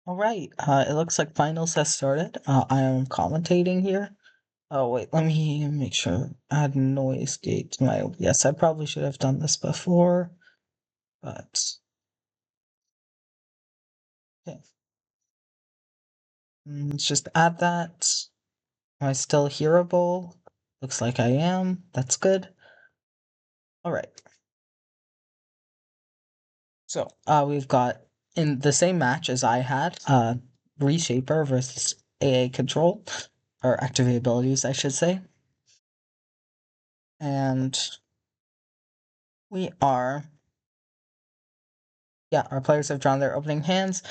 Alright, it looks like finals has started. I am commentating here. Oh wait, let me make sure. Add noise gate to my OBS. I probably should have done this before, but okay. Let's just add that. Am I still hearable? Looks like I am. That's good. Alright. So, we've got in the same match as I had, Reshaper versus AA Control, or activate abilities, I should say. And we are, yeah, our players have drawn their opening hands.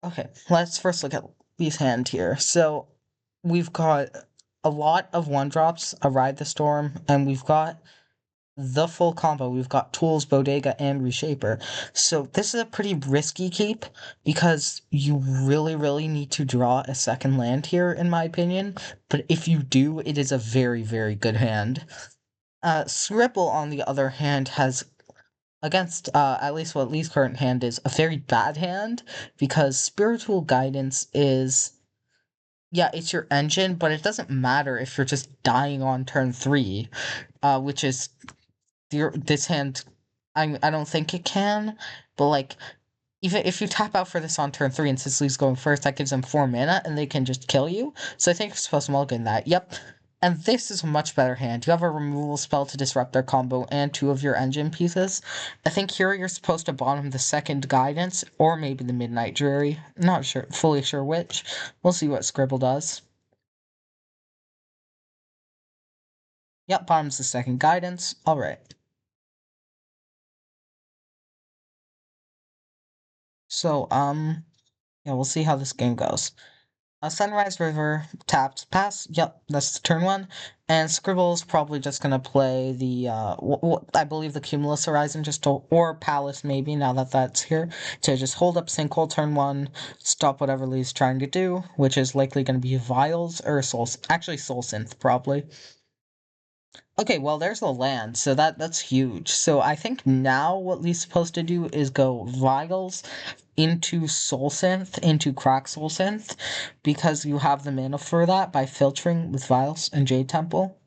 Okay, let's first look at these hand here. So we've got a lot of one drops, a Ride the Storm, and we've got the full combo. We've got Tools, Bodega, and Reshaper. So this is a pretty risky keep because you really need to draw a second land here, in my opinion. But if you do, it is a very good hand. Scribble, on the other hand, has against at least what Lee's current hand is a very bad hand because Spiritual Guidance is, yeah, it's your engine, but it doesn't matter if you're just dying on turn 3, which is this hand. I don't think it can, but like even if you tap out for this on turn 3 and Sicily's going first, that gives them 4 mana and they can just kill you. So I think you're supposed to mulligan that. Yep. And this is a much better hand. You have a removal spell to disrupt their combo and 2 of your engine pieces. I think here you're supposed to bottom the second Guidance, or maybe the Midnight Jury. Not sure, fully sure which. We'll see what Scribble does. Yep, bottoms the second Guidance. Alright. So, yeah, we'll see how this game goes. Sunrise River tapped pass. Yep, that's the turn 1. And Scribble's probably just gonna play the I believe the Cumulus Horizon just to, or Palace maybe now that that's here, to just hold up Sinkhole turn 1, stop whatever Lee's trying to do, which is likely gonna be Vials or Soul Synth probably. Okay, well there's the land, so that's huge. So I think now what Lee's supposed to do is go Vials into Soul Synth, into Crack Soul Synth, because you have the mana for that by filtering with Vials and Jade Temple.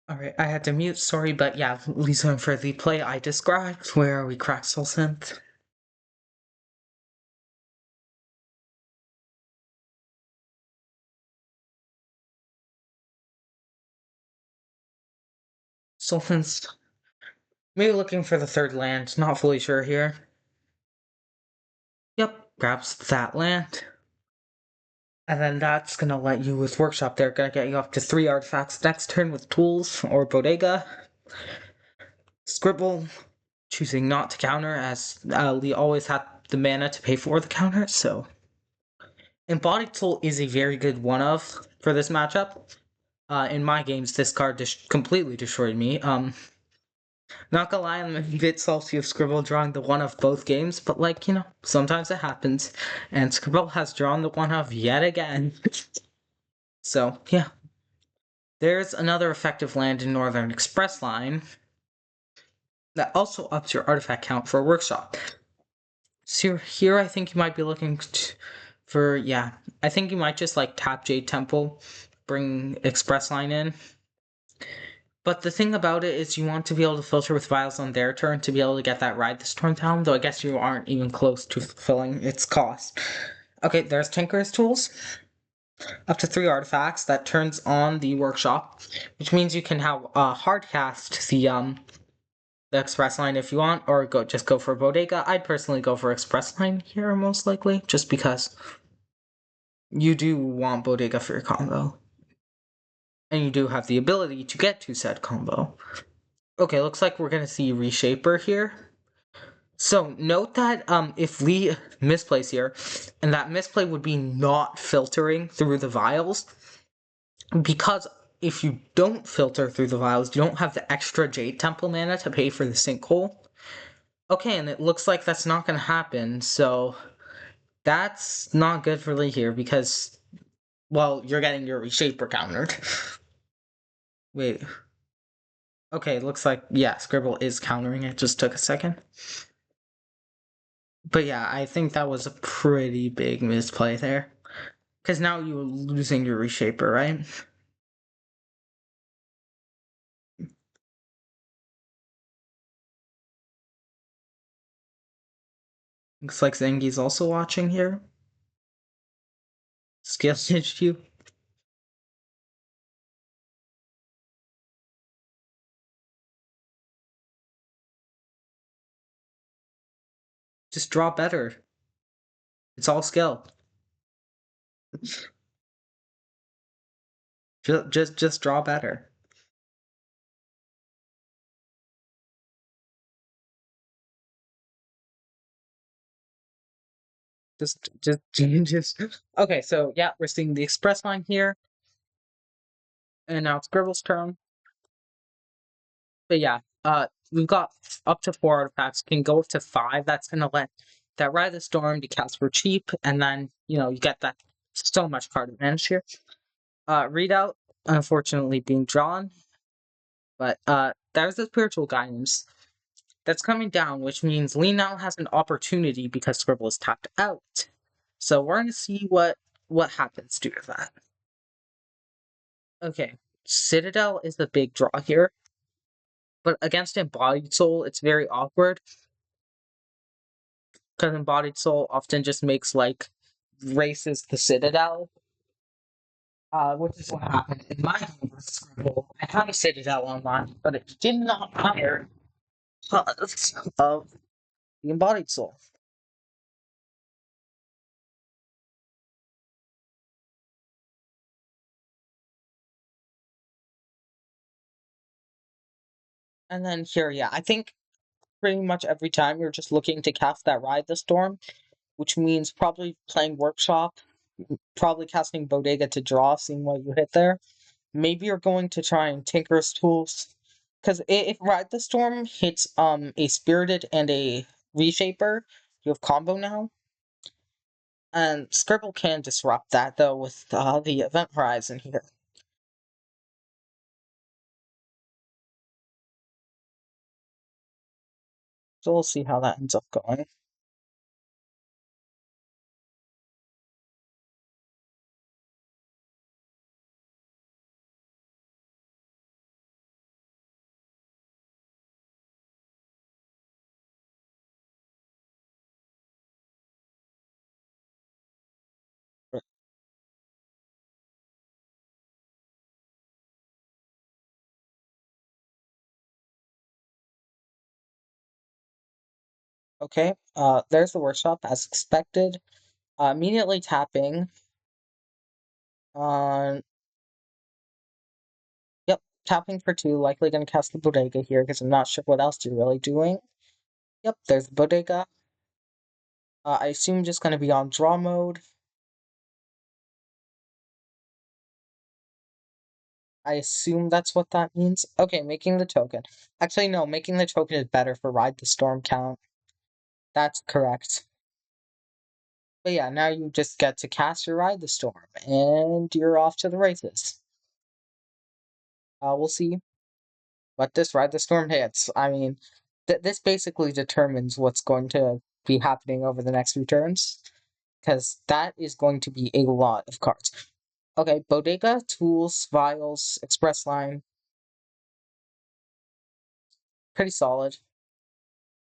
Alright, I had to mute, sorry, but yeah, Lee's going for the play I described, where we crack Soul Synth. Soul Synth, maybe looking for the third land, not fully sure here. Yep, grabs that land. And then that's gonna let you, with Workshop, they're gonna get you up to 3 artifacts next turn with Tools or Bodega. Scribble, choosing not to counter, as Lee always had the mana to pay for the counter, so. Embodied Soul is a very good one-of for this matchup. In my games, this card completely destroyed me. Not gonna lie, I'm a bit salty of Scribble drawing the one of both games, but like, you know, sometimes it happens. And Scribble has drawn the one of yet again. So, yeah. There's another effective land in Northern Express line that also ups your artifact count for a Workshop. So here I think you might be looking for, yeah, I think you might just like tap Jade Temple, bring Express line in. But the thing about it is you want to be able to filter with vials on their turn to be able to get that Ride the Storm down, though I guess you aren't even close to fulfilling its cost. Okay, there's Tinker's Tools. Up to 3 artifacts that turns on the workshop, which means you can have hardcast the express line if you want, or just go for bodega. I'd personally go for express line here most likely, just because you do want bodega for your combo. And you do have the ability to get to said combo. Okay, looks like we're gonna see Reshaper here. So note that if we misplace here, and that misplay would be not filtering through the vials, because if you don't filter through the vials, you don't have the extra Jade Temple mana to pay for the sinkhole. Okay, and it looks like that's not gonna happen, so that's not good for Lee here, because, well, you're getting your Reshaper countered. Wait. Okay, looks like, yeah, Scribble is countering it, just took a second. But yeah, I think that was a pretty big misplay there. Because now you're losing your Reshaper, right? Looks like Zengi's also watching here. Scale stitched you. Just draw better. It's all skill. Just draw better. Just. Okay, so yeah, we're seeing the express line here, and now it's Scribble's turn. But yeah, we've got up to 4 artifacts. Can go up to 5. That's gonna let that Ride the Storm be cast for cheap, and then you get that so much card advantage here. Readout, unfortunately, being drawn, but there's the spiritual guidance that's coming down, which means Lee now has an opportunity because Scribble is tapped out. So we're gonna see what happens due to that. Okay, Citadel is the big draw here, but against Embodied Soul, it's very awkward because Embodied Soul often just makes races the Citadel. Which is what happened in my game with Scribble. I had a Citadel online, but it did not matter because of the Embodied Soul. And then here, yeah, I think pretty much every time you're just looking to cast that Ride the Storm, which means probably playing Workshop, probably casting Bodega to draw, seeing what you hit there. Maybe you're going to try and Tinker's Tools, because if Ride the Storm hits a Spirited and a Reshaper, you have combo now. And Scribble can disrupt that, though, with the Event Horizon here. So we'll see how that ends up going. Okay, there's the Workshop, as expected. Immediately tapping on... Yep, tapping for 2, likely going to cast the Bodega here, because I'm not sure what else you're really doing. Yep, there's the Bodega. I assume just going to be on draw mode. I assume that's what that means. Okay, making the token. Actually, no, making the token is better for Ride the Storm count. That's correct. But yeah, now you just get to cast your Ride the Storm, and you're off to the races. We'll see what this Ride the Storm hits. I mean, this basically determines what's going to be happening over the next few turns, because that is going to be a lot of cards. Okay, Bodega, Tools, Vials, Express Line. pretty solid.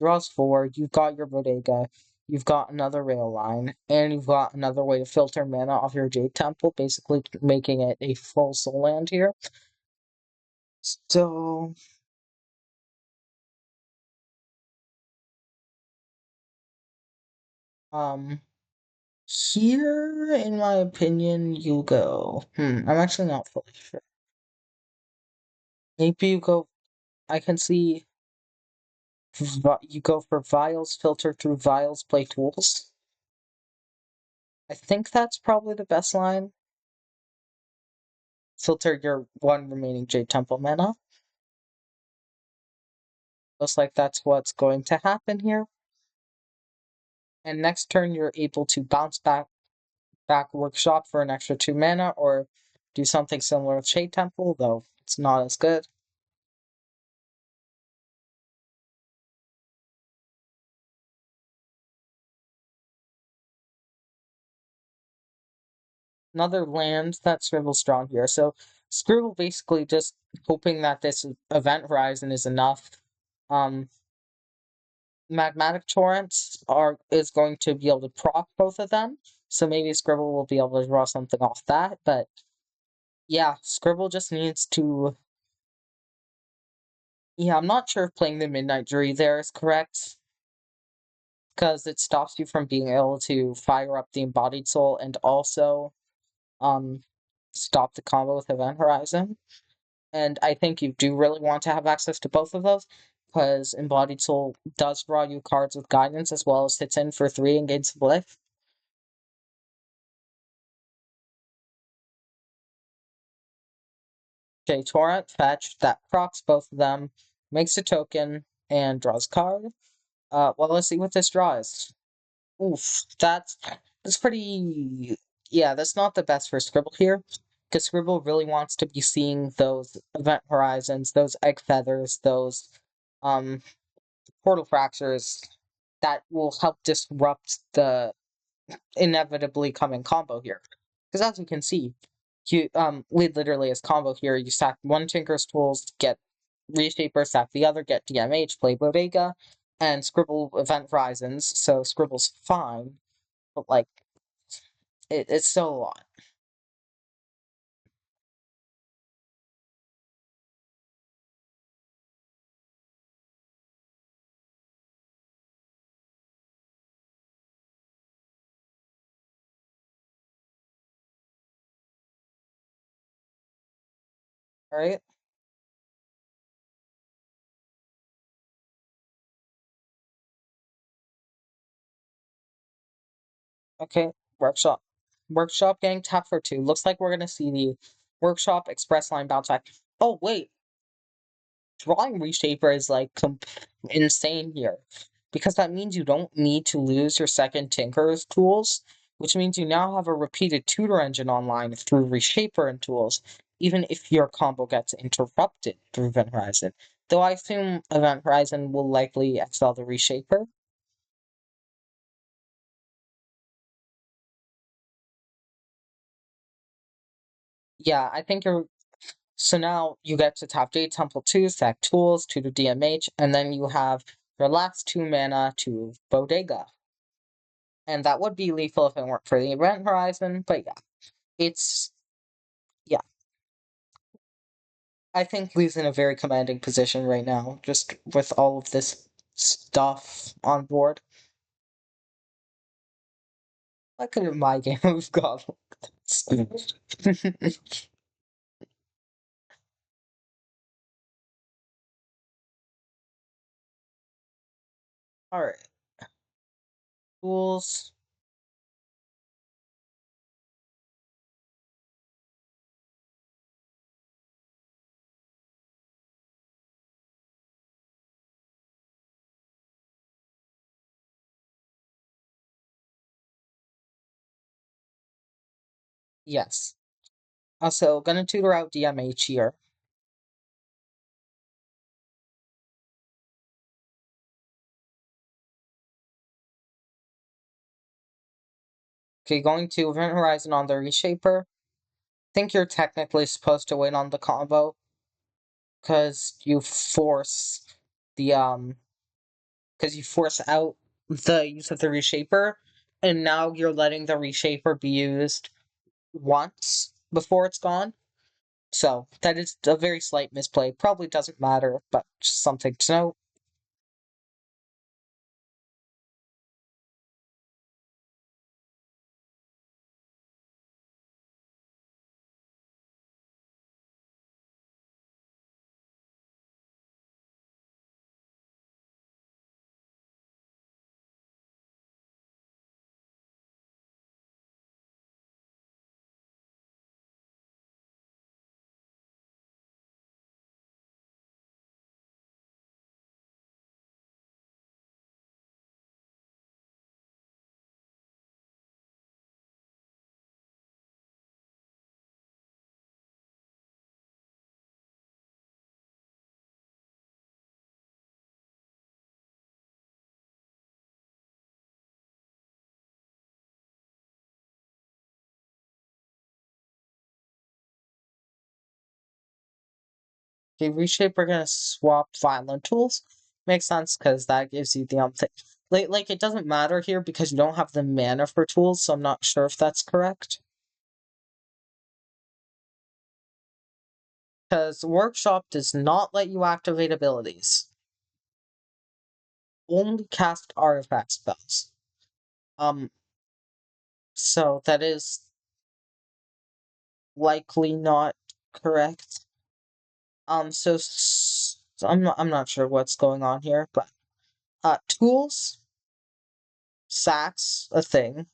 Draws 4, you've got your Bodega, you've got another rail line, and you've got another way to filter mana off your Jade Temple, basically making it a full soul land here. So here, in my opinion, you go. I'm actually not fully sure. Maybe you go. I can see you go for Vials, filter through Vials, play Tools. I think that's probably the best line. Filter your one remaining Jade Temple mana. Looks like that's what's going to happen here. And next turn, you're able to bounce back Workshop for an extra 2 mana, or do something similar with Shade Temple, though it's not as good. Another land that Scribble's drawn here. So Scribble basically just hoping that this event horizon is enough. Magmatic Torrents is going to be able to proc both of them, so maybe Scribble will be able to draw something off that, but yeah, Scribble just needs to... Yeah, I'm not sure if playing the Midnight Jury there is correct, because it stops you from being able to fire up the Embodied Soul and also stop the combo with Event Horizon. And I think you do really want to have access to both of those, because Embodied Soul does draw you cards with guidance as well as hits in for 3 and gains life. Okay, Torrent, fetch, that procs both of them, makes a token, and draws a card. Well, let's see what this draws. Oof, that's pretty... Yeah, that's not the best for Scribble here, because Scribble really wants to be seeing those Event Horizons, those Egg Feathers, those Portal Fractures that will help disrupt the inevitably coming combo here. Because as you can see, you lead literally as combo here. You sack one Tinker's Tools, get Reshaper, sack the other, get DMH, play Bodega, and Scribble Event Horizons, so Scribble's fine, but like, it's still a lot. Alright? Okay, Workshop. Workshop getting tapped for 2. Looks like we're gonna see the Workshop Express line bounce back. Oh, wait! Drawing Reshaper is like insane here, because that means you don't need to lose your second Tinker's Tools, which means you now have a repeated tutor engine online through Reshaper and Tools, even if your combo gets interrupted through Event Horizon. Though I assume Event Horizon will likely exile the Reshaper. Yeah, I think you're... So now you get to top Jade Temple 2, sack Tools, tutor DMH, and then you have your last 2 mana to Bodega. And that would be lethal if it weren't for the Event Horizon, but yeah. It's... yeah. I think Lee's in a very commanding position right now, just with all of this stuff on board. Look at my game we've got. Alright. Tools. Yes. Also, gonna tutor out DMH here. Okay, going to Event Horizon on the Reshaper. Think you're technically supposed to win on the combo, because you force the because you force out the use of the reshaper, and now you're letting the reshaper be used once before it's gone. So that is a very slight misplay. Probably doesn't matter, but just something to note. Okay, reshape, we're gonna swap violent tools. Makes sense because that gives you the thing. Like it doesn't matter here because you don't have the mana for tools, so I'm not sure if that's correct. Because workshop does not let you activate abilities. Only cast artifact spells. So that is likely not correct. So I'm not sure what's going on here, but tools, sacks, a thing,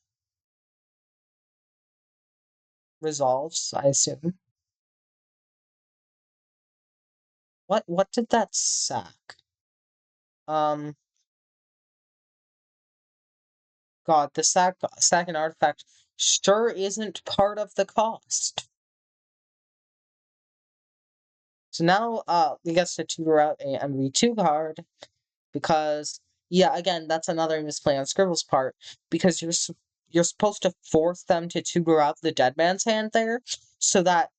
resolves, I assume. What did that sack? Um, God, the sack and artifact sure isn't part of the cost. So now, we get to tutor out a MV2 card, because, yeah, again, that's another misplay on Scribbl's part, because you're supposed to force them to tutor out the dead man's hand there, so that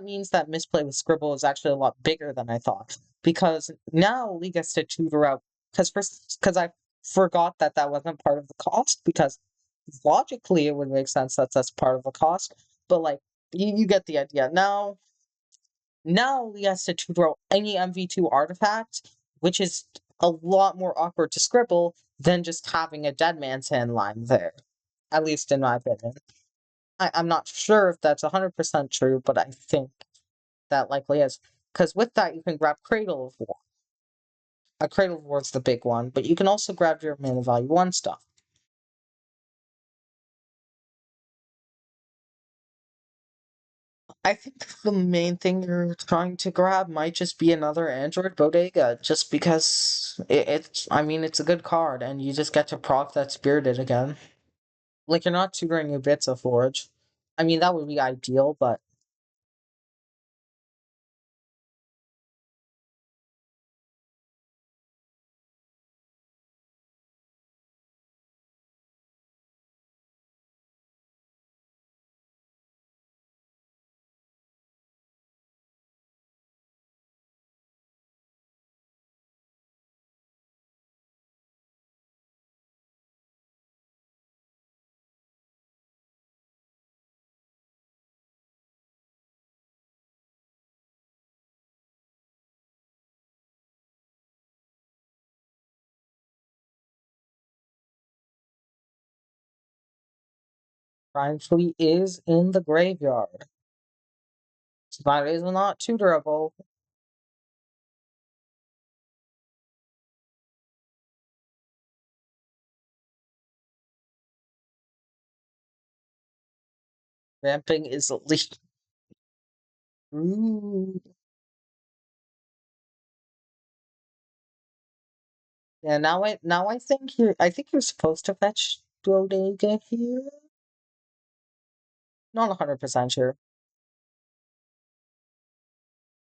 means that misplay with Scribble is actually a lot bigger than I thought, because now Lee gets to tutor out, because I forgot that that wasn't part of the cost, because logically it would make sense that that's part of the cost, but like, you get the idea. Now he has to throw any MV2 artifact, which is a lot more awkward to Scribble than just having a dead man's hand line there. At least in my opinion. I'm not sure if that's 100% true, but I think that likely is. Because with that, you can grab Cradle of War. A Cradle of War is the big one, but you can also grab your mana value 1 stuff. I think the main thing you're trying to grab might just be another Android Bodega, just because I mean, it's a good card, and you just get to proc that Spirited again. Like, you're not tutoring your bits of Forge. I mean, that would be ideal, but Grand Prix is in the graveyard. So that is not tutorable. Ramping is elite. Ooh. Yeah, now I think you're supposed to fetch Bodega here. Not 100% sure.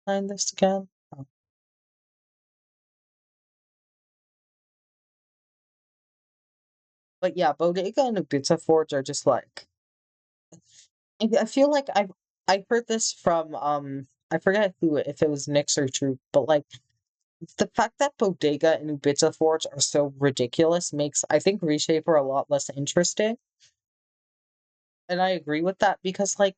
Find this again. Oh. But yeah, Bodega and Ibiza Forge are just like, I feel like I heard this from I forget who, if it was Nix or True, but like, The fact that Bodega and Ibiza Forge are so ridiculous makes, I think, Reshaper a lot less interesting. And I agree with that because, like,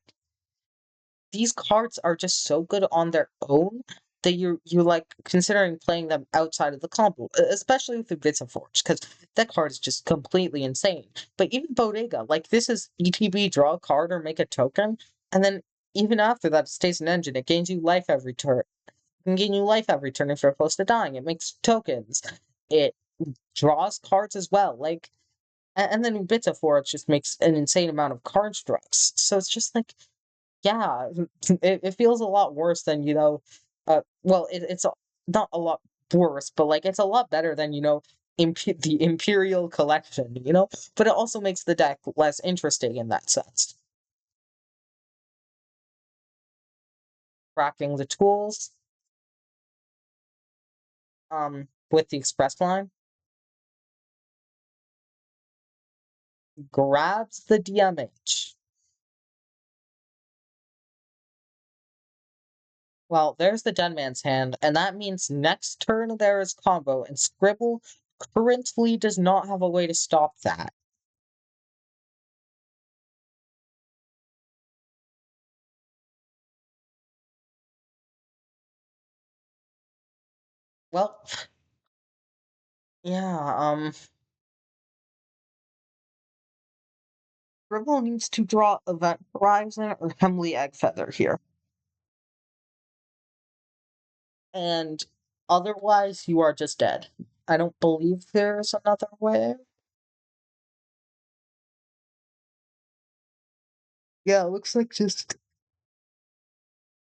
these cards are just so good on their own that you're like considering playing them outside of the combo, especially with the Bits of Forge, because that card is just completely insane. But even Bodega, like this is ETB, draw a card or make a token, and then even after that it stays an engine. It gains you life every turn. It can gain you life every turn if you're close to dying. It makes tokens. It draws cards as well. Like and then Bits of Forge just makes an insane amount of card structs. So it's just like yeah, it feels a lot worse than, well, not a lot worse, but like it's a lot better than, the Imperial Collection, But it also makes the deck less interesting in that sense. Cracking the tools, with the express line, grabs the DMH. Well, there's the Dead Man's Hand, and that means next turn there is combo, and Scribble currently does not have a way to stop that. Well, yeah, Scribble needs to draw Event Horizon or Hemley Egg Feather here. And otherwise, you are just dead. I don't believe there's another way. Yeah, it looks like just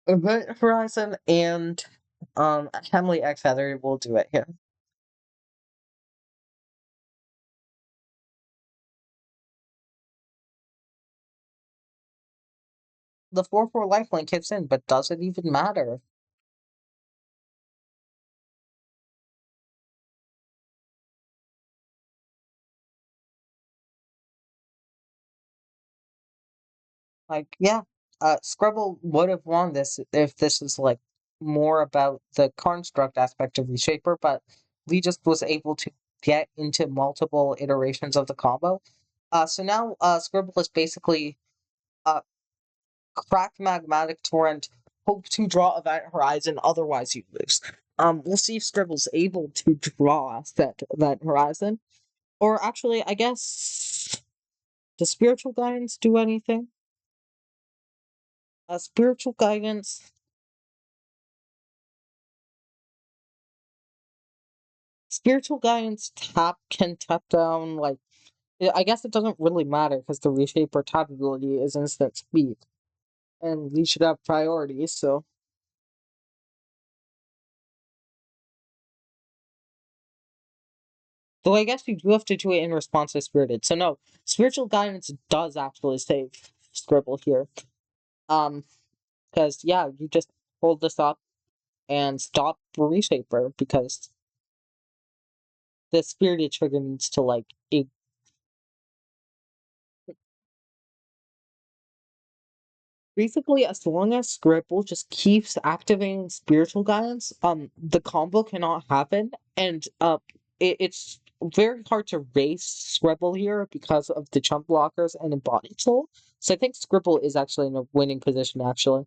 Event Horizon and Hemley Egg Feather will do it here. The 4/4 lifelink hits in, but does it even matter? Like, yeah, Scrabble would have won this if this is like more about the construct aspect of Reshaper, but Lee just was able to get into multiple iterations of the combo. So now Scribble is basically uh, crack Magmatic Torrent, hope to draw Event Horizon, otherwise you lose. We'll see if Scribble's able to draw that Event Horizon. Or actually, I guess, does Spiritual Guidance do anything? Spiritual Guidance Spiritual Guidance can tap down, like, I guess it doesn't really matter because the Reshaper tap ability is instant speed. And we should have priorities, so. Though I guess you do have to do it in response to Spirited. So no, Spiritual Guidance does actually save Scribble here. Um, because yeah, you just hold this up and stop Reshaper because the Spirited trigger needs to like basically, as long as Scribble just keeps activating spiritual guidance, the combo cannot happen, and it's very hard to race Scribble here because of the chump blockers and embodied soul. So I think Scribble is actually in a winning position. Actually,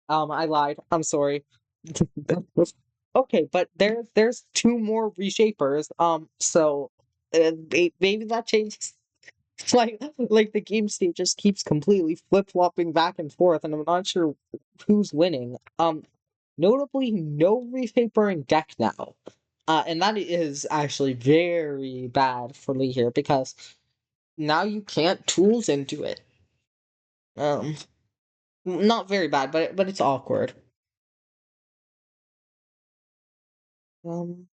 I lied. I'm sorry. Okay, but there's two more reshapers. So maybe that changes like the game state just keeps completely flip-flopping back and forth, and I'm not sure who's winning. Notably, no repaper in deck now. And that is actually very bad for Lee here because now you can't tools into it. Um, not very bad, but it's awkward. Um,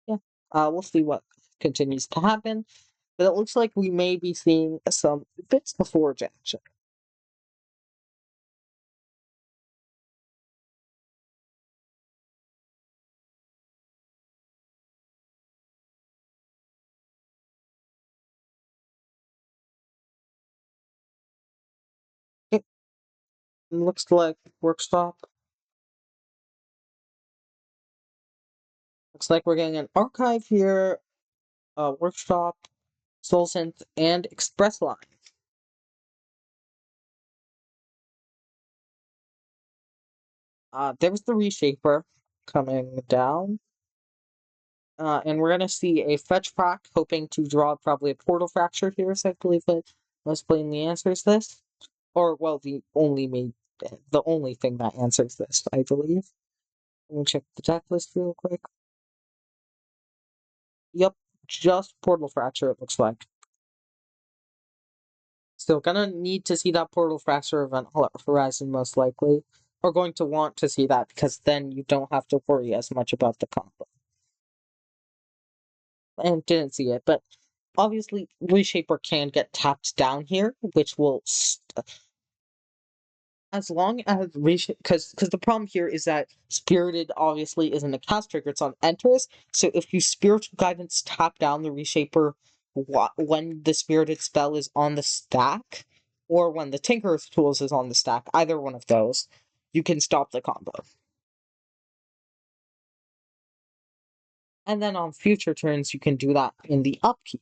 yeah. We'll see what continues to happen, but it looks like we may be seeing some bits before action. It looks like workshop. Looks like we're getting an archive here, workshop, soul synth, and express line. There's the reshaper coming down. And we're gonna see a fetch proc, hoping to draw probably a portal fracture here, so I believe that most plainly answers this. Or, well, the only thing that answers this, I believe. Let me check the deck list real quick. Yep, just portal fracture, it looks like. Still gonna need to see that portal fracture event horizon, most likely. Or going to want to see that, because then you don't have to worry as much about the combo. And didn't see it, but obviously Reshaper can get tapped down here, which will as long as because the problem here is that Spirited obviously isn't a cast trigger, it's on enters. So if you Spiritual Guidance tap down the Reshaper when the Spirited spell is on the stack, or when the Tinker's Tools is on the stack, either one of those, you can stop the combo. And then on future turns, you can do that in the upkeep.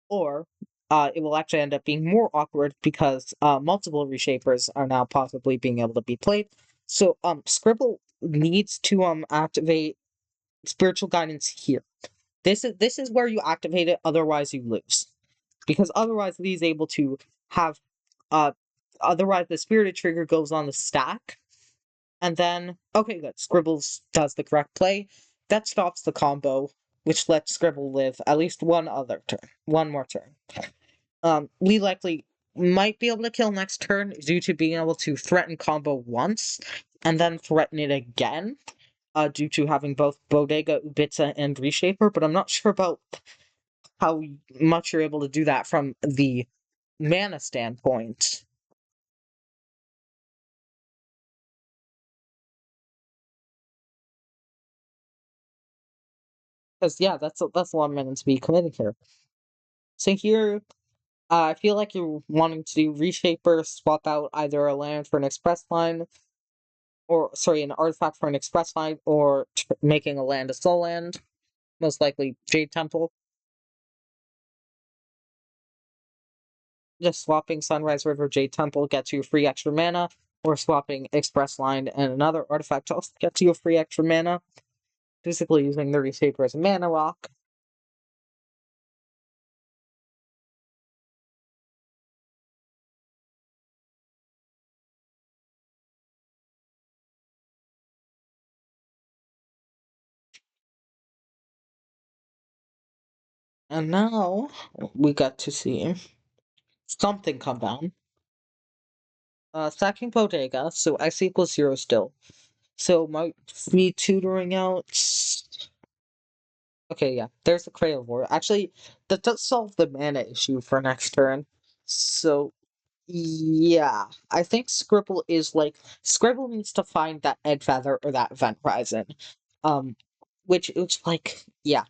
Or it will actually end up being more awkward because multiple reshapers are now possibly being able to be played. So Scribble needs to activate spiritual guidance here. This is where you activate it, otherwise you lose. Because otherwise he's able to have otherwise the spirited trigger goes on the stack. And then okay, good. Scribbles does the correct play. That stops the combo, which lets Scribble live at least one more turn. We likely might be able to kill next turn due to being able to threaten combo once, and then threaten it again, due to having both Bodega, Ubitsa, and Reshaper, but I'm not sure about how much you're able to do that from the mana standpoint. Because, yeah, that's a lot of mana to be committing here. So here, I feel like you're wanting to do Reshaper, swap out either a land for an express line, or, sorry, an artifact for an express line, or making a land a soul land. Most likely Jade Temple. Just swapping Sunrise River Jade Temple gets you free extra mana, or swapping Express Line and another artifact also gets you a free extra mana. Basically using the Reshaper as a mana rock. And now we got to see something come down. Stacking Bodega, so X equals 0 still. So might be tutoring out. Okay, yeah, there's the Cradle of War. Actually, that does solve the mana issue for next turn. So, yeah, I think Scribble is like Scribble needs to find that Egg Feather or that Vent Horizon, which like yeah,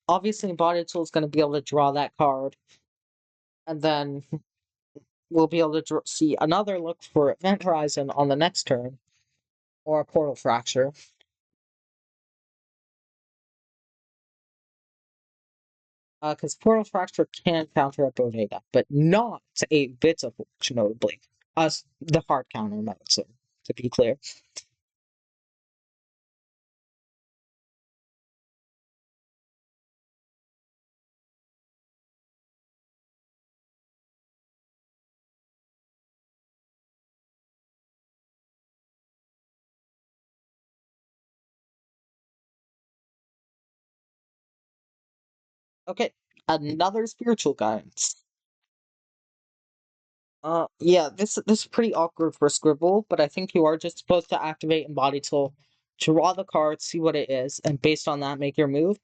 obviously Embodied Soul is going to be able to draw that card, and then we'll be able to see another look for Event Horizon on the next turn, or a Portal Fracture. Because Portal Fracture can counter a Bodega, but not a Bits of Forge, notably. The hard counter mode, so to be clear. Okay, another spiritual guidance. Yeah, this is pretty awkward for Scribble, but I think you are just supposed to activate Embodied Soul, draw the card, see what it is, and based on that, make your move.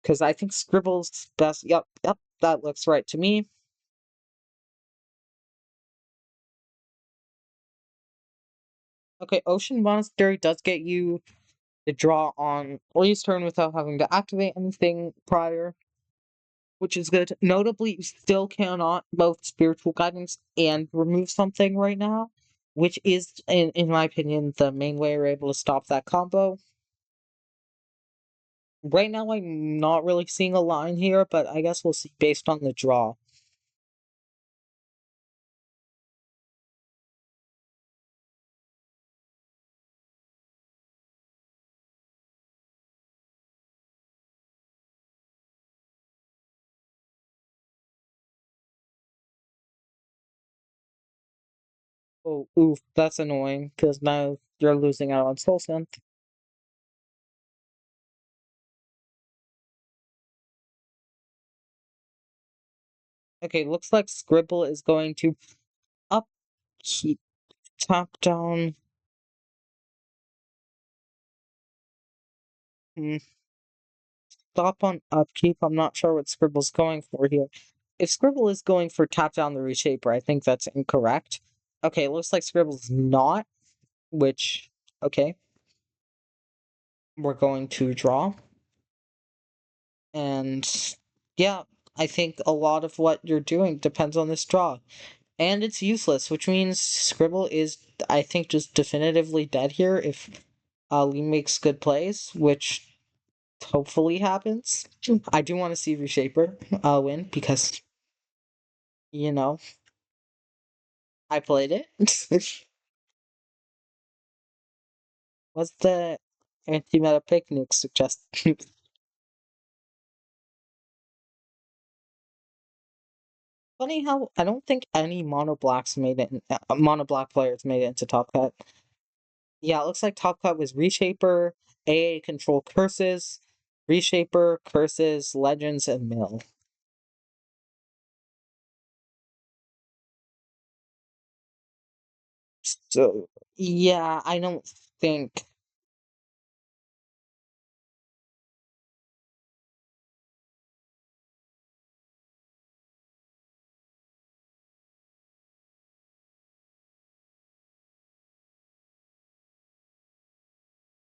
Because I think Scribble's best. Yep, that looks right to me. Okay, Ocean Monastery does get you the draw on Lee's turn without having to activate anything prior, which is good. Notably, you still cannot both Spiritual Guidance and remove something right now. which is, in my opinion, the main way we're able to stop that combo. Right now, I'm not really seeing a line here, but I guess we'll see based on the draw. Oh, oof, that's annoying, because now you're losing out on soul strength. Okay, looks like Scribble is going to upkeep, top down. Hmm, stop on upkeep. I'm not sure what Scribble's going for here. If Scribble is going for top down the reshaper, I think that's incorrect. Okay, it looks like Scribble's not, which, okay. We're going to draw. And yeah, I think a lot of what you're doing depends on this draw. And it's useless, which means Scribble is, I think, just definitively dead here if Lee makes good plays, which hopefully happens. I do want to see Reshaper win because, you know, I played it. What's the anti-meta picnic suggest? Funny how I don't think any mono black players made it into top cut. Yeah, it looks like top cut was Reshaper, AA control curses, Reshaper, curses, legends, and mill. So yeah, I don't think.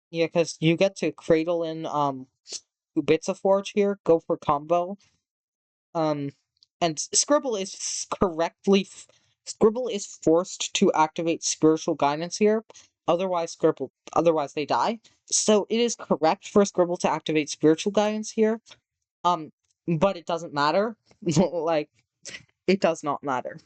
Yeah, because you get to cradle in Ubitsa Forge here, go for combo. Um, and Scribble is forced to activate spiritual guidance here. Otherwise they die. So it is correct for Scribble to activate spiritual guidance here. Um, but it doesn't matter. Like, it does not matter.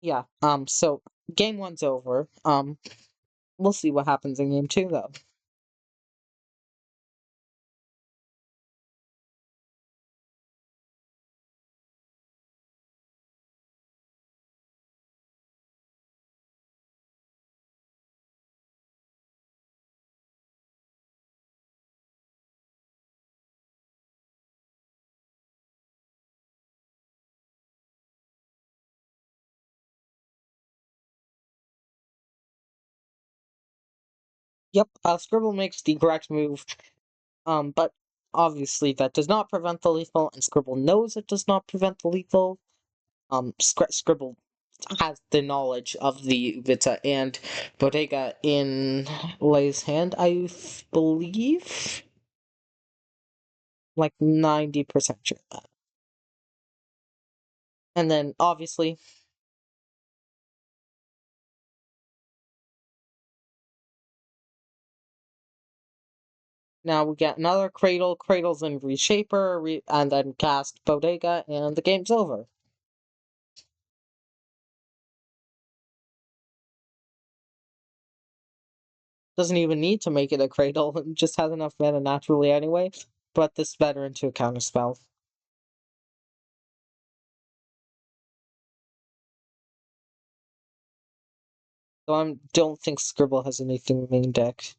Yeah. So game one's over. We'll see what happens in game two, though. Yep. Scribble makes the correct move. But obviously that does not prevent the lethal, and Scribble knows it does not prevent the lethal. Scribble has the knowledge of the Vita and Bodega in Lay's hand, I believe. Like 90% sure of that. And then obviously now we get another cradles in Reshaper, and then cast Bodega, and the game's over. Doesn't even need to make it a cradle, it just has enough mana naturally anyway, but this is better into a counterspell. So I don't think Scribble has anything main deck.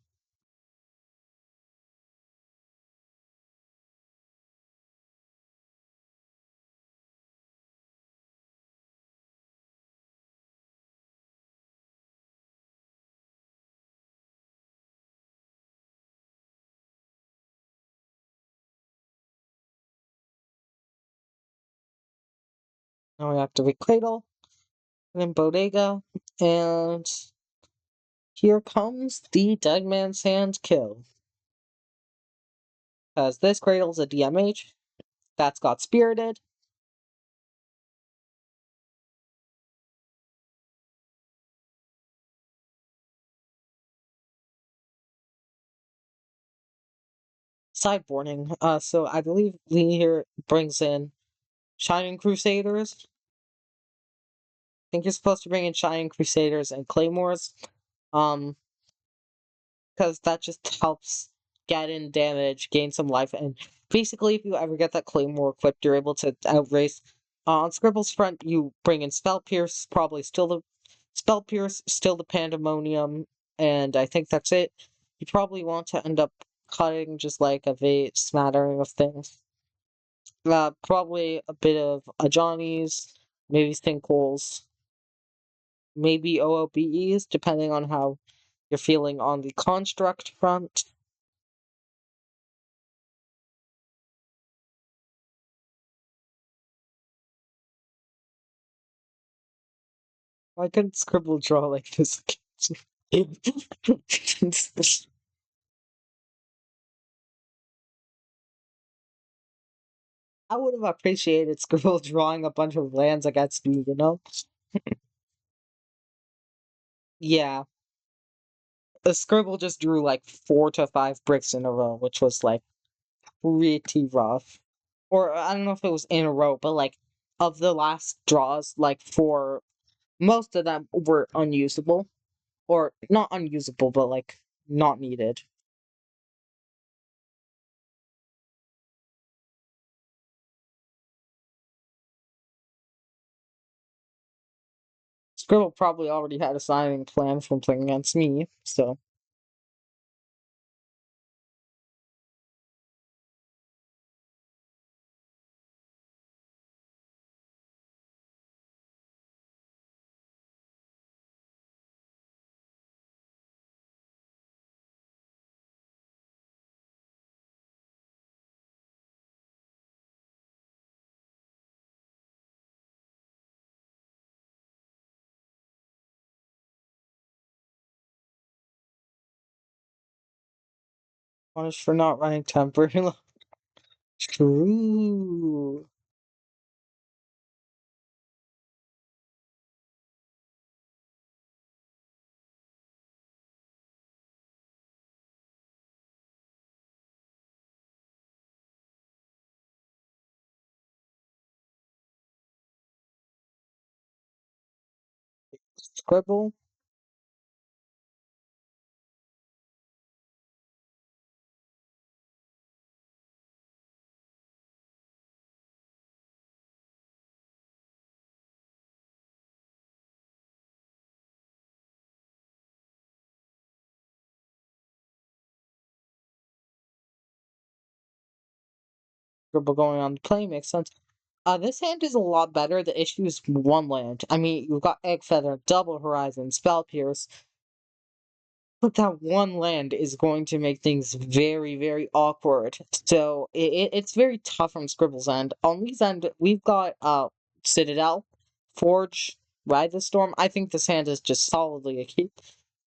Now we activate Cradle, and then Bodega, and here comes the Dead Man's Hand kill. Because this Cradle's a DMH, that's got Spirited. Sideboarding. So I believe Lee here brings in Shining Crusaders. I think you're supposed to bring in Shining Crusaders and Claymores. Because that just helps get in damage, gain some life, and basically if you ever get that Claymore equipped, you're able to outrace. On Scribbl's front, you bring in Spell Pierce, probably still the Pandemonium, and I think that's it. You probably want to end up cutting just like a smattering of things. Probably a bit of Ajani's, maybe Thinkholes, maybe OOBEs, depending on how you're feeling on the construct front. Why couldn't Scribble draw like this? I would have appreciated Scribble drawing a bunch of lands against me, you know? Yeah. The Scribble just drew like 4 to 5 bricks in a row, which was like pretty rough. Or I don't know if it was in a row, but like of the last draws, like most of them were unusable. Or not unusable, but like not needed. Scribble probably already had a signing plan from playing against me, so. Punished for not running temporary. True. Scribble. Scribble going on the play makes sense. This hand is a lot better. The issue is one land. I mean, you've got Egg Feather, Double Horizon, Spell Pierce, but that one land is going to make things very, very awkward. So it's very tough from Scribble's end. On Lee's end, we've got Citadel, Forge, Ride the Storm. I think this hand is just solidly a keep.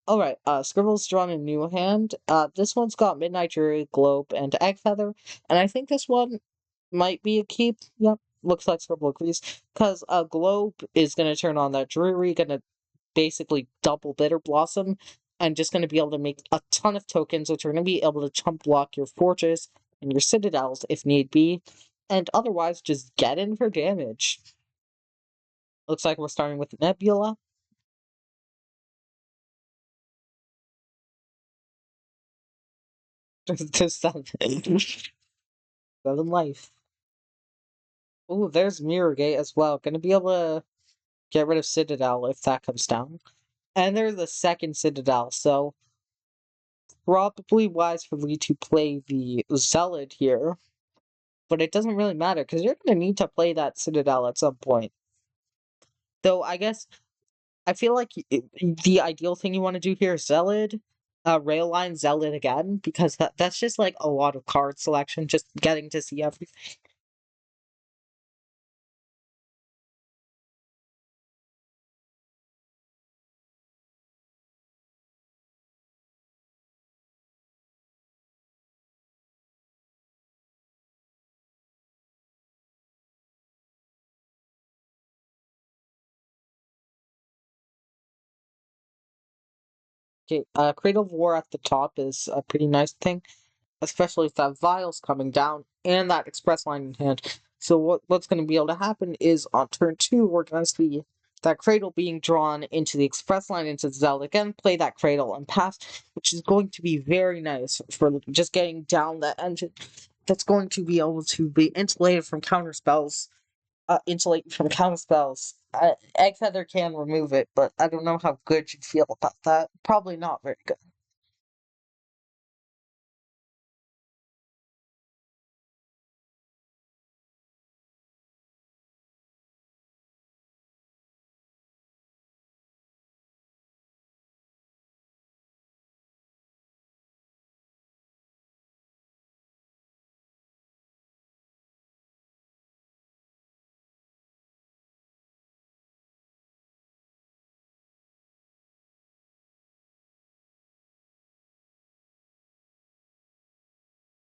Alright, Scribble's drawn a new hand. This one's got Midnight Jury, Globe, and Egg Feather. And I think this one might be a keep. Yep, looks like Scribble agrees. Because Globe is going to turn on that Drury, going to basically double Bitter Blossom, and just going to be able to make a ton of tokens, which are going to be able to chump block your Fortress and your Citadels if need be, and otherwise just get in for damage. Looks like we're starting with Nebula. To 7. 7 life. Ooh, there's Mirror Gate as well. Gonna be able to get rid of Citadel if that comes down. And there's the second Citadel, so probably wise for Lee to play the Zealot here. But it doesn't really matter, because you're gonna need to play that Citadel at some point. Though, I guess, I feel like the ideal thing you want to do here is Zealot, Railline Zealot again, because that's just like a lot of card selection, just getting to see everything. Okay, Cradle of War at the top is a pretty nice thing, especially with that Vials coming down and that Express line in hand. So what's going to be able to happen is on turn 2, we're going to see that Cradle being drawn into the Express line into Zelda again, play that Cradle and pass, which is going to be very nice for just getting down that engine. That's going to be able to be insulated from counter spells. Egg Feather can remove it, but I don't know how good you feel about that. Probably not very good.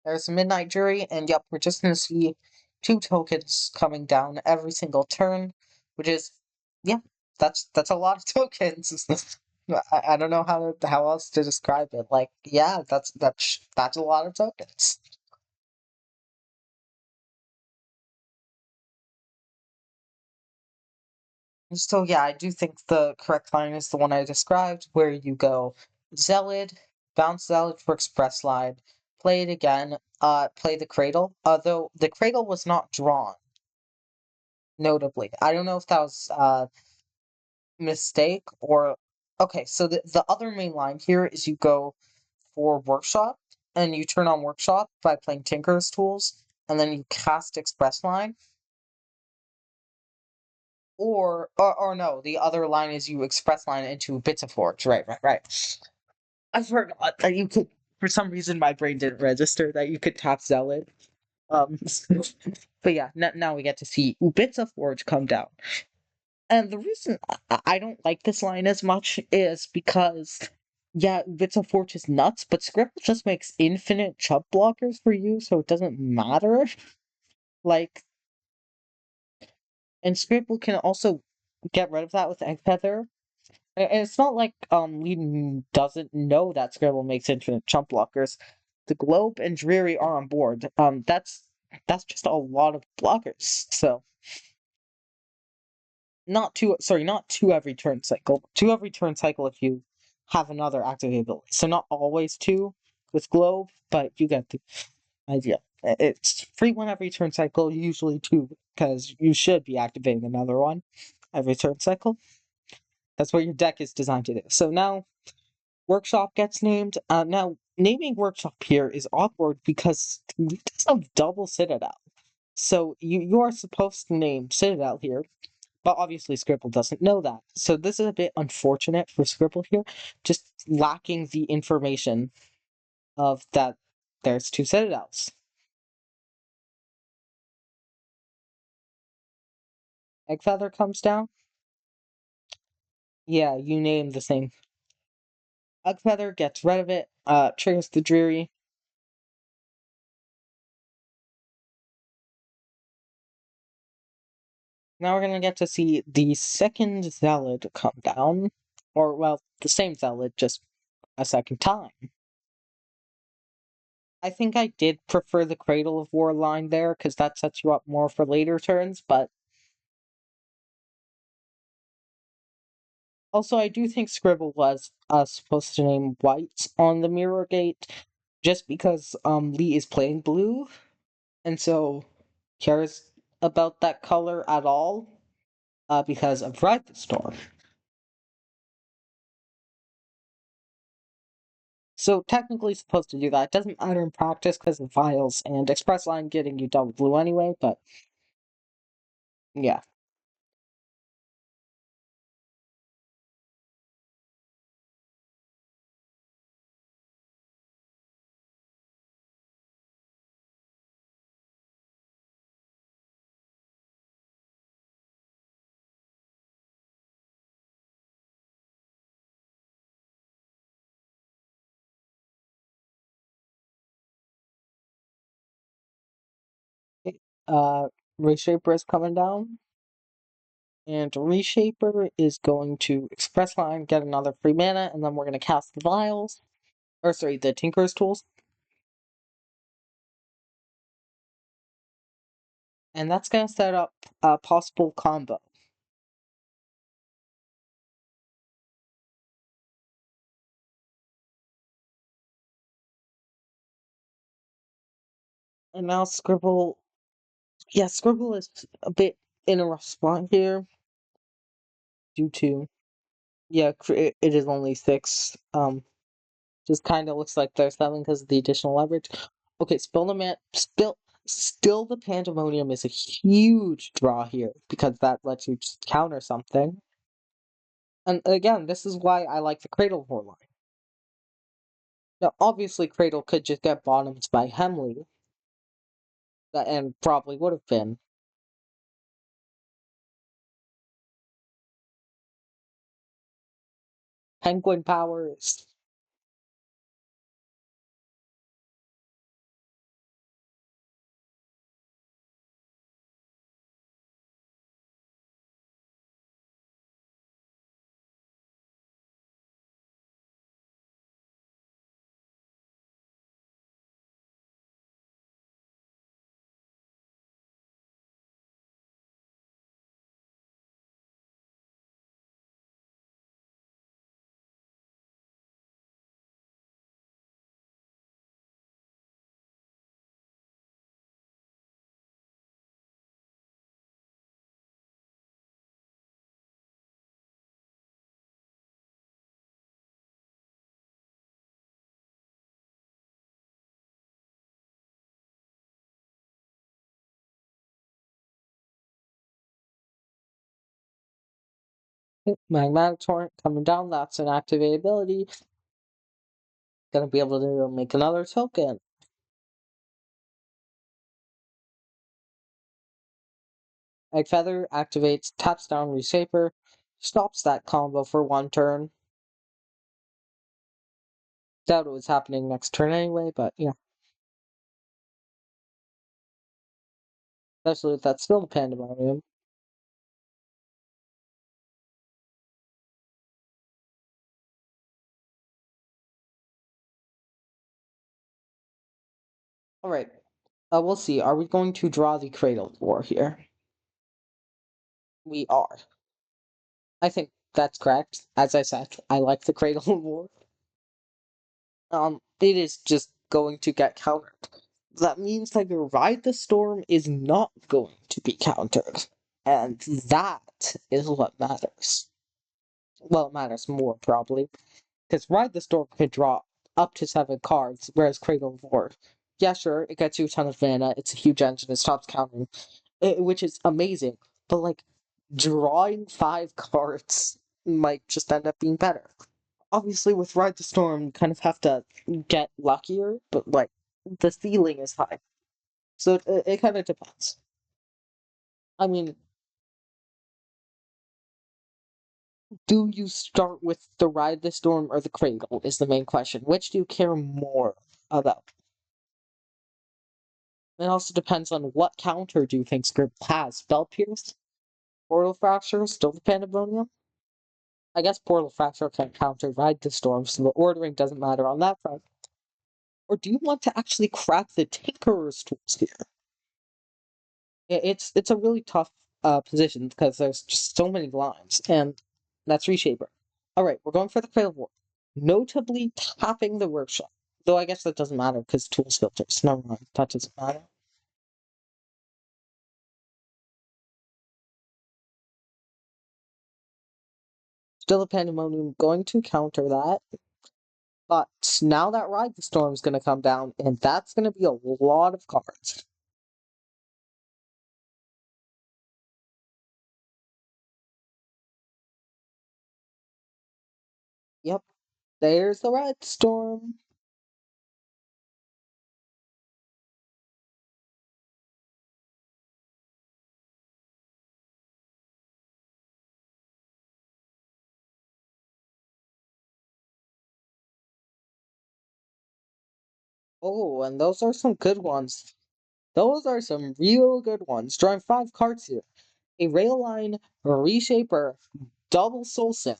There's a Midnight Jury, and yep, we're just gonna see 2 tokens coming down every single turn, which is, yeah, that's a lot of tokens. I don't know how else to describe it. Like, yeah, that's a lot of tokens. So yeah, I do think the correct line is the one I described, where you go Zealot, bounce Zealot for Express Slide, play it again, play the Cradle. Although the Cradle was not drawn, notably. I don't know if that was mistake or okay, so the other main line here is you go for Workshop and you turn on Workshop by playing Tinker's Tools, and then you cast Express Line. Or no, the other line is you express line into Bits of Forge. Right. I forgot that you could. For some reason, my brain didn't register that you could tap Zealot. Um, but yeah, now we get to see Bits of Forge come down. And the reason I don't like this line as much is because, yeah, Bits of Forge is nuts, but Scribble just makes infinite chub blockers for you, so it doesn't matter. Like, and Scribble can also get rid of that with Egg Feather. And it's not like Lee doesn't know that Scribble makes infinite chump blockers. The Globe and Dreary are on board. That's just a lot of blockers. So not two every turn cycle. Two every turn cycle if you have another activate ability. So not always two with Globe, but you get the idea. It's free one every turn cycle, usually two, because you should be activating another one every turn cycle. That's what your deck is designed to do. So now Workshop gets named. Now, naming Workshop here is awkward because it does have double Citadel. So you are supposed to name Citadel here, but obviously Scribble doesn't know that. So this is a bit unfortunate for Scribble here, just lacking the information of that there's 2 Citadels. Eggfeather comes down. Yeah, you name the same. Eggfeather gets rid of it, triggers the Dreary. Now we're gonna get to see the second Zealot come down. Or, well, the same Zealot, just a second time. I think I did prefer the Cradle of War line there, because that sets you up more for later turns, but also I do think Scribble was supposed to name white on the Mirror Gate, just because Lee is playing blue, and so cares about that color at all, because of Ride the Storm. So technically supposed to do that. It doesn't matter in practice because of Vials and Express Line getting you double blue anyway, but yeah. Uh, Reshaper is coming down, And Reshaper is going to Express Line, get another free mana, and then we're going to cast the Vials. Or sorry, the Tinker's Tools. And that's going to set up a possible combo. And now Scribble. Yeah, Scribble is a bit in a rough spot here. Due to. Yeah, it is only 6. Just kind of looks like they're 7 because of the additional leverage. Okay, still the Pandemonium is a huge draw here because that lets you just counter something. And again, this is why I like the Cradle War line. Now, obviously, Cradle could just get bottomed by Hemley, and probably would have been. Penguin powers. Magmatic Torrent coming down, that's an activate ability. Gonna be able to make another token. Egg Feather activates, taps down Reshaper, stops that combo for 1 turn. Doubt it was happening next turn anyway, but yeah. Especially if that's still the Pandemonium. Alright, we'll see. Are we going to draw the Cradle War here? We are. I think that's correct. As I said, I like the Cradle War. It is just going to get countered. That means that your Ride the Storm is not going to be countered. And that is what matters. Well, it matters more, probably. Because Ride the Storm could draw up to 7 cards, whereas Cradle of War, yeah, sure, it gets you a ton of mana, it's a huge engine, it stops counting, which is amazing. But, like, drawing 5 cards might just end up being better. Obviously, with Ride the Storm, you kind of have to get luckier, but, like, the ceiling is high. So it kind of depends. I mean, do you start with the Ride the Storm or the Cradle is the main question. Which do you care more about? It also depends on what counter do you think Scribble has. Spell Pierce? Portal Fracture? Still the Pandemonium? I guess Portal Fracture can counter Ride the Storm, so the ordering doesn't matter on that front. Or do you want to actually crack the Tinkerer's Tools here? It's a really tough position because there's just so many lines, and that's Reshaper. Alright, we're going for the Cradle War. Notably tapping the Workshop. Though I guess that doesn't matter because Tools filters. Never mind, that doesn't matter. Still a Pandemonium going to counter that. But now that Ride the Storm is going to come down, and that's going to be a lot of cards. Yep, there's the Ride Storm. Oh, and those are some good ones. Those are some real good ones. Drawing 5 cards here. a Railline Reshaper double soul synth,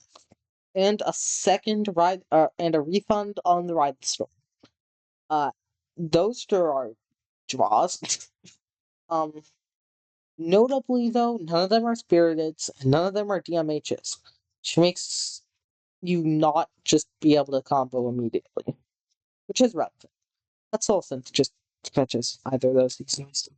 and a second ride and a refund on the ride store. Those are draws. um, Notably though, none of them are spiriteds, and none of them are DMHs, which makes you not just be able to combo immediately, which is relevant. That soul synth just catches either of those these days.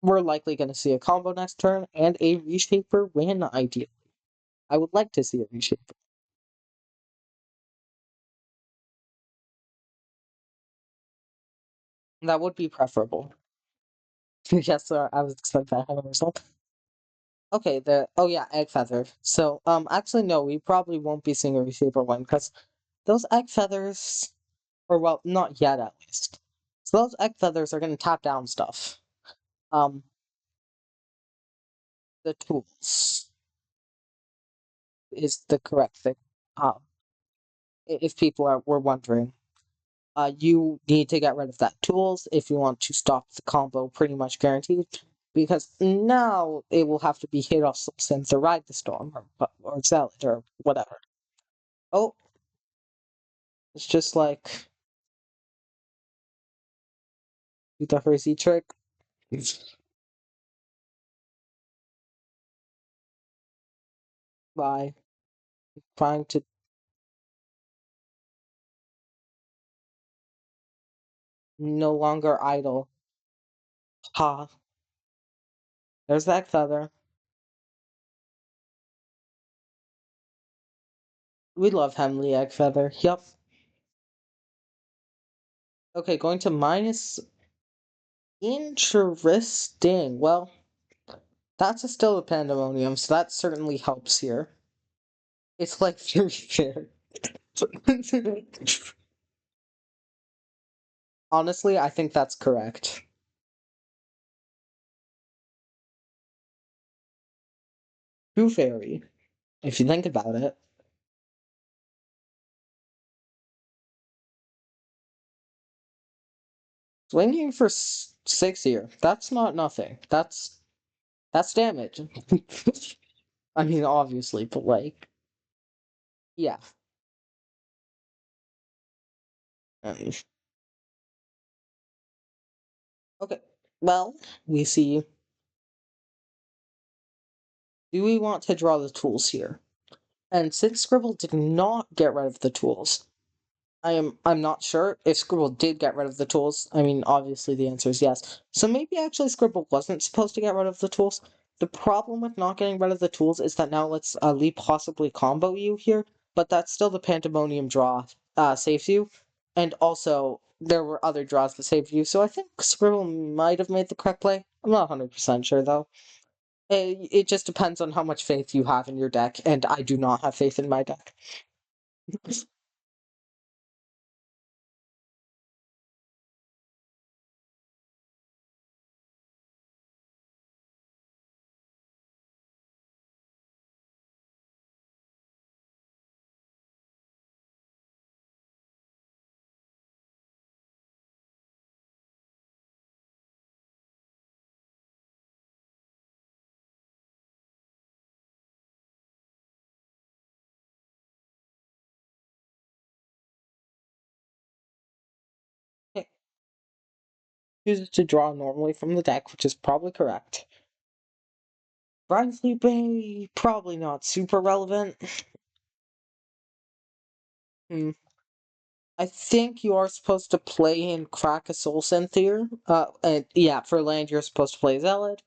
We're likely going to see a combo next turn and a Reshaper win, ideally. I would like to see a Reshaper. That would be preferable. Yes, sir, I was expecting that kind of result. Okay, oh yeah, Egg Feather. So, actually no, we probably won't be seeing a Reshaper win, because those Egg Feathers, or well, not yet at least. So those Egg Feathers are going to tap down stuff. Um, the tools is the correct thing. If people were wondering. You need to get rid of that tools if you want to stop the combo pretty much guaranteed. Because now it will have to be hit off since or ride the storm or sell it or whatever. Oh, it's just like the Hersey trick. By trying to no longer idle. Ha. There's that feather. We love Hemley Egg Feather. Yup. Okay, going to minus. Interesting. Well, that's still a pandemonium, so that certainly helps here. It's like Fury Fair. Honestly, I think that's correct. True Fairy, if you think about it. Swinging for 6 here, that's not nothing. That's damage. I mean, obviously, but like, yeah. Um, okay, well, we see. Do we want to draw the tools here? And since Scribble did not get rid of the tools, I'm not sure if Scribble did get rid of the tools. I mean, obviously the answer is yes. So maybe actually Scribble wasn't supposed to get rid of the tools. The problem with not getting rid of the tools is that now let's Lee possibly combo you here, but that's still the Pandemonium draw saves you, and also there were other draws that saved you. So I think Scribble might have made the correct play. I'm not 100% sure though. It just depends on how much faith you have in your deck, and I do not have faith in my deck. Chooses to draw normally from the deck, which is probably correct. Brinsley Bay, probably not super relevant. Hmm. I think you are supposed to play in Crack a Soul Synth here. And yeah, for land you're supposed to play Zealot.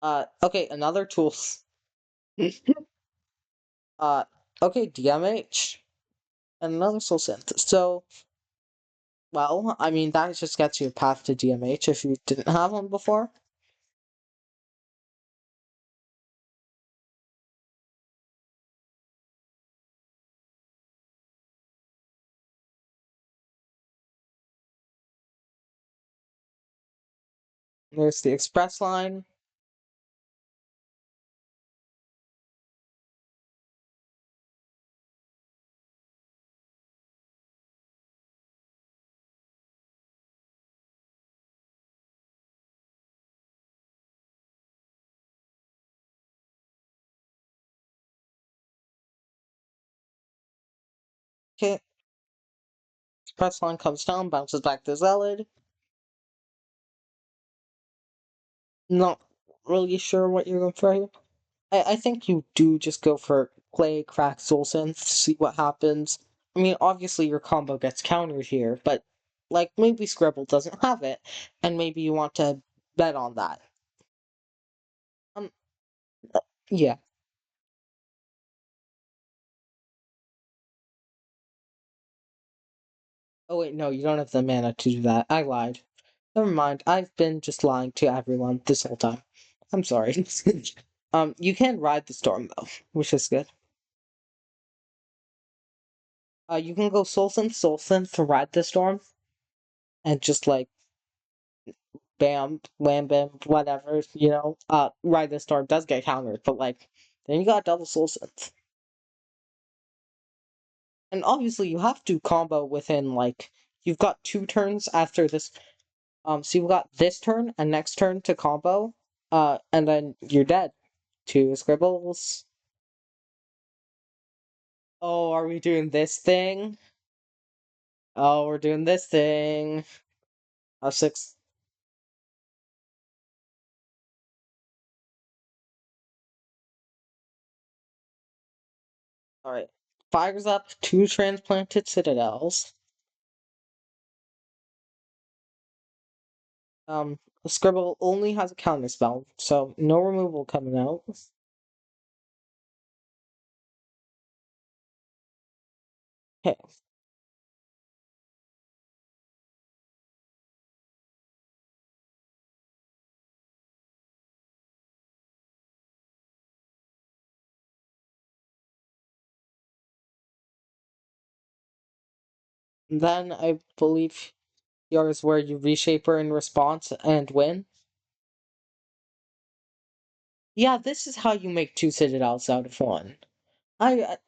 Okay, another tool. uh, okay, DMH. And another Soul Synth. So, well, I mean, that just gets you a path to DMH if you didn't have one before. There's the Express line. Okay, press line comes down, bounces back to Zealot. Not really sure what you're going for here. I think you do just go for play, crack, soul synth, see what happens. I mean, obviously your combo gets countered here, but like maybe Scribble doesn't have it, and maybe you want to bet on that. Um, yeah. Oh wait, no, you don't have the mana to do that. I lied. Never mind. I've been just lying to everyone this whole time. I'm sorry. You can ride the storm though, which is good. You can go Soul Synth to ride the storm, and just like bam, wham, bam, whatever, ride the storm does get countered, but like then you got double Soul Synth, and obviously you have to combo within like you've got 2 turns after this. So you've got this turn and next turn to combo, and then you're dead. 2 Scribbles. Oh, are we doing this thing? Oh, we're doing this thing. 6. Alright. Fires up 2 transplanted citadels. Scribble only has a counter spell, so no removal coming out. Okay. Then I believe yours where you reshaper in response and win. Yeah, this is how you make 2 citadels out of 1.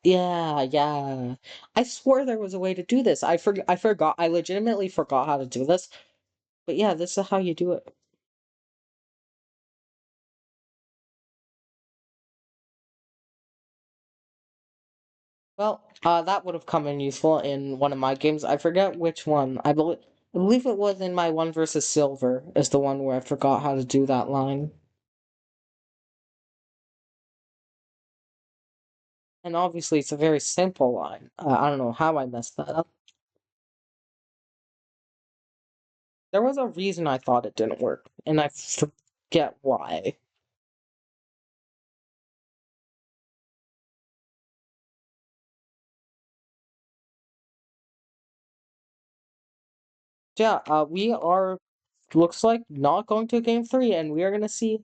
Yeah. I swore there was a way to do this. I forgot. I legitimately forgot how to do this. But yeah, this is how you do it. Well, that would have come in useful in one of my games. I forget which one. I believe it was in my one versus silver is the one where I forgot how to do that line. And obviously, it's a very simple line. I don't know how I messed that up. There was a reason I thought it didn't work, and I forget why. Yeah, we are, looks like, not going to game 3, and we are gonna see.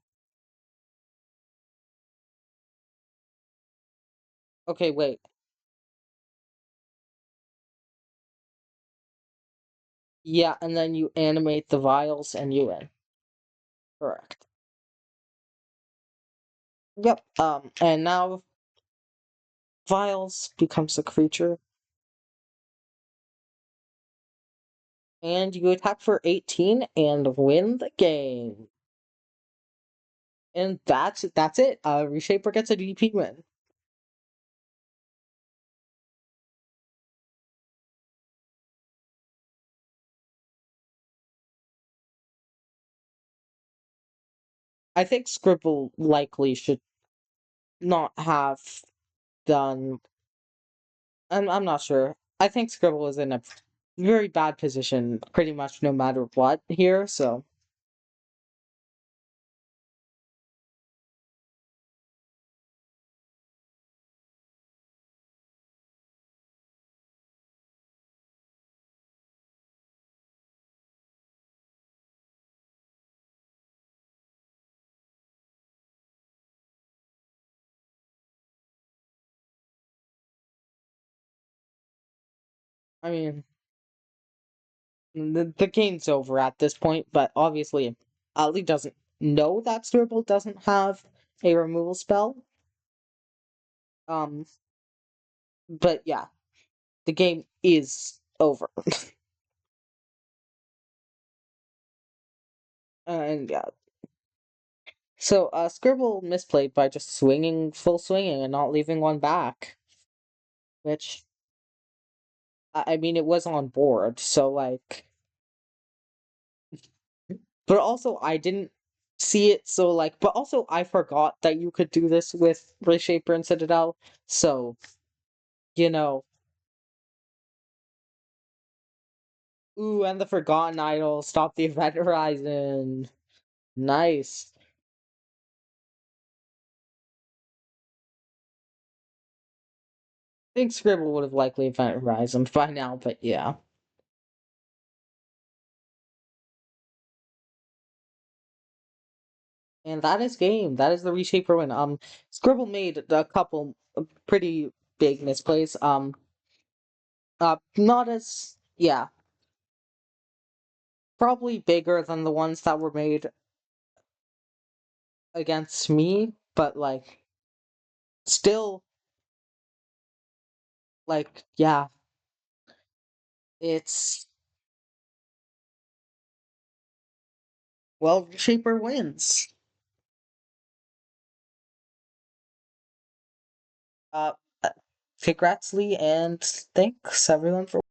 Okay, wait. Yeah, and then you animate the vials and you win. Correct. Yep. And now vials becomes a creature, and you attack for 18 and win the game. And that's it. Reshaper gets a DP win. I think Scribble likely should not have done. I'm not sure. I think Scribble is in a very bad position, pretty much no matter what here. So I mean, the game's over at this point. But obviously, Ali doesn't know that Scribble doesn't have a removal spell. Um, but yeah, the game is over. And yeah. So Scribble misplayed by just swinging, full swinging, and not leaving one back. Which I mean, it was on board, so like, but also I didn't see it, so like, but also I forgot that you could do this with Reshaper and Citadel, so, you know, ooh, and the Forgotten Idol, stop the event horizon. Nice. I think Scribble would have likely event horizon by now, but yeah. And that is game. That is the Reshaper win. Scribble made a couple pretty big misplays. Not as, yeah, probably bigger than the ones that were made against me, but like, still, like, yeah, it's, well, Reshaper wins. Uh, congrats, Lee, and thanks everyone for